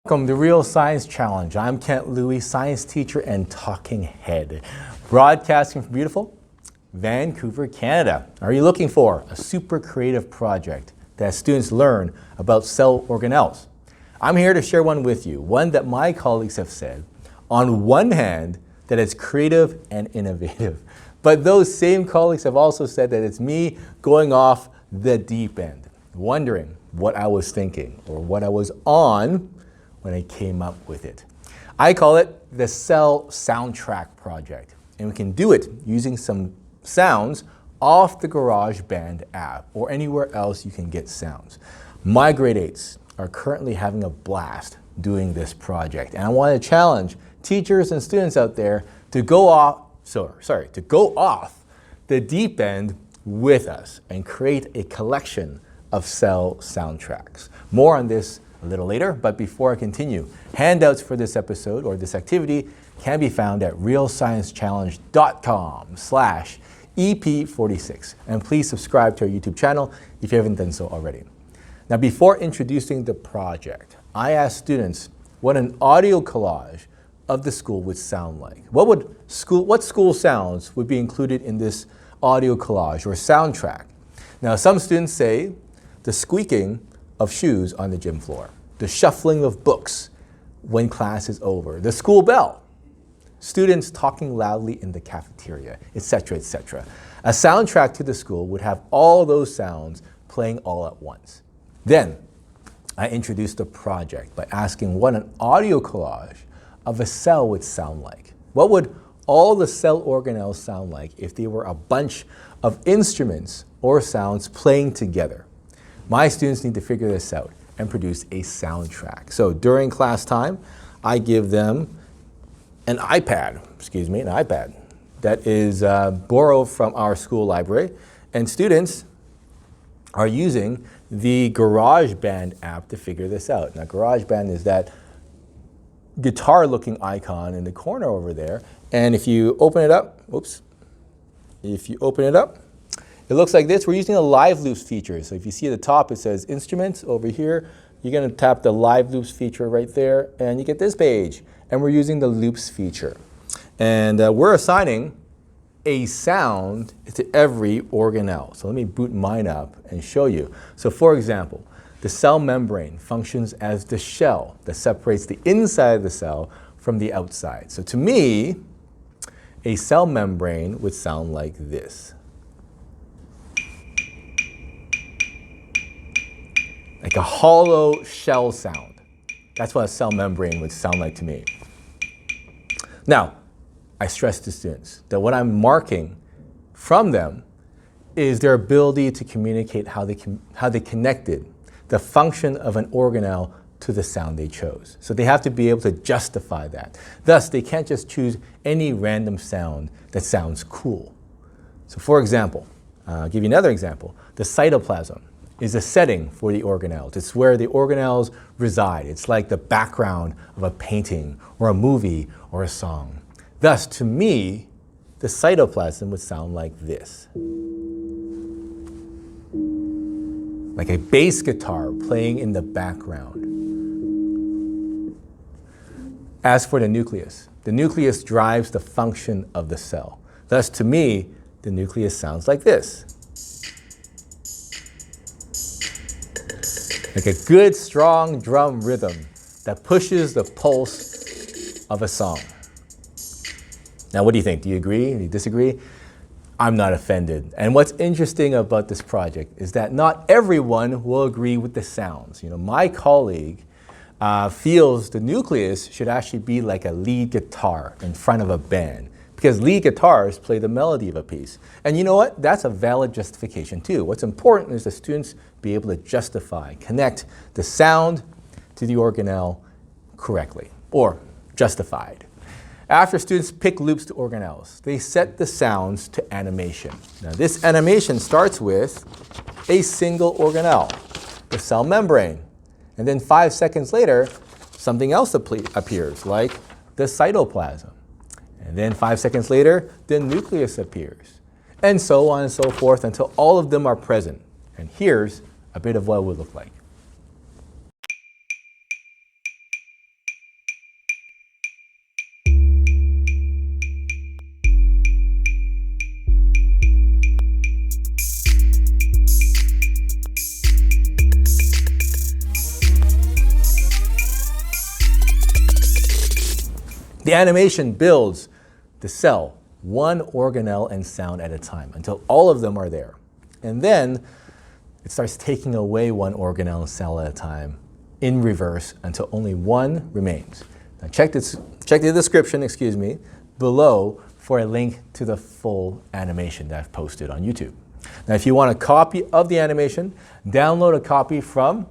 Welcome to Real Science Challenge. I'm Kent Louie, science teacher and talking head, broadcasting from beautiful Vancouver, Canada. Are you looking for a super creative project that students learn about cell organelles? I'm here to share one with you, one that my colleagues have said, on one hand, that it's creative and innovative. But those same colleagues have also said that it's me going off the deep end, wondering what I was thinking or what I was on when I came up with it. I call it the Cell Soundtrack project, and we can do it using some sounds off the GarageBand app or anywhere else you can get sounds. My grade 8s are currently having a blast doing this project, and I want to challenge teachers and students out there to go off the deep end with us and create a collection of cell soundtracks. More on this a little later, but before I continue, handouts for this episode or this activity can be found at realsciencechallenge.com/EP46. And please subscribe to our YouTube channel if you haven't done so already. Now, before introducing the project, I asked students what an audio collage of the school would sound like. What school sounds would be included in this audio collage or soundtrack? Now, some students say the squeaking of shoes on the gym floor, the shuffling of books when class is over, the school bell, students talking loudly in the cafeteria, etc., etc. A soundtrack to the school would have all those sounds playing all at once. Then I introduced the project by asking what an audio collage of a cell would sound like. What would all the cell organelles sound like if they were a bunch of instruments or sounds playing together? My students need to figure this out and produce a soundtrack. So during class time, I give them an iPad that is borrowed from our school library, and students are using the GarageBand app to figure this out. Now, GarageBand is that guitar-looking icon in the corner over there, and if you open it up, it looks like this. We're using a live loops feature. So if you see at the top, it says instruments over here. You're going to tap the live loops feature right there, and you get this page. And we're using the loops feature. And we're assigning a sound to every organelle. So let me boot mine up and show you. So for example, the cell membrane functions as the shell that separates the inside of the cell from the outside. So to me, a cell membrane would sound like this. Like a hollow shell sound. That's what a cell membrane would sound like to me. Now, I stress to students that what I'm marking from them is their ability to communicate how they connected the function of an organelle to the sound they chose. So they have to be able to justify that. Thus, they can't just choose any random sound that sounds cool. So for example, I'll give you another example. The cytoplasm is a setting for the organelles. It's where the organelles reside. It's like the background of a painting or a movie or a song. Thus, to me, the cytoplasm would sound like this. Like a bass guitar playing in the background. As for the nucleus drives the function of the cell. Thus, to me, the nucleus sounds like this. Like a good, strong drum rhythm that pushes the pulse of a song. Now, what do you think? Do you agree? Do you disagree? I'm not offended. And what's interesting about this project is that not everyone will agree with the sounds. You know, my colleague feels the nucleus should actually be like a lead guitar in front of a band, because lead guitars play the melody of a piece. And you know what? That's a valid justification too. What's important is the students be able to justify, connect the sound to the organelle correctly, or justified. After students pick loops to organelles, they set the sounds to animation. Now this animation starts with a single organelle, the cell membrane. And then 5 seconds later, something else appears, like the cytoplasm. And then 5 seconds later, the nucleus appears. And so on and so forth until all of them are present. And here's a bit of what it would look like. The animation builds the cell, one organelle and sound at a time, until all of them are there. And then it starts taking away one organelle and cell at a time in reverse until only one remains. Now check the description, below for a link to the full animation that I've posted on YouTube. Now if you want a copy of the animation, download a copy from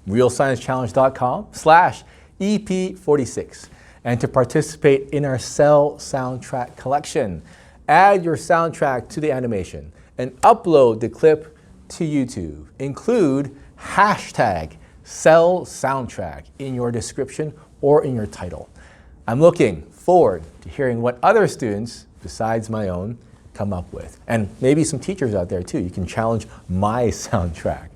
realsciencechallenge.com/EP46. And to participate in our Cell Soundtrack collection, add your soundtrack to the animation and upload the clip to YouTube. Include hashtag #CellSoundtrack in your description or in your title. I'm looking forward to hearing what other students, besides my own, come up with. And maybe some teachers out there too. You can challenge my soundtrack.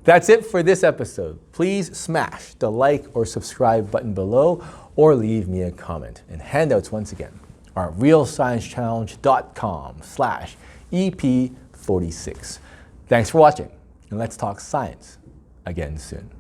That's it for this episode. Please smash the like or subscribe button below or leave me a comment. And handouts, once again, are realsciencechallenge.com/EP46. Thanks for watching, and let's talk science again soon.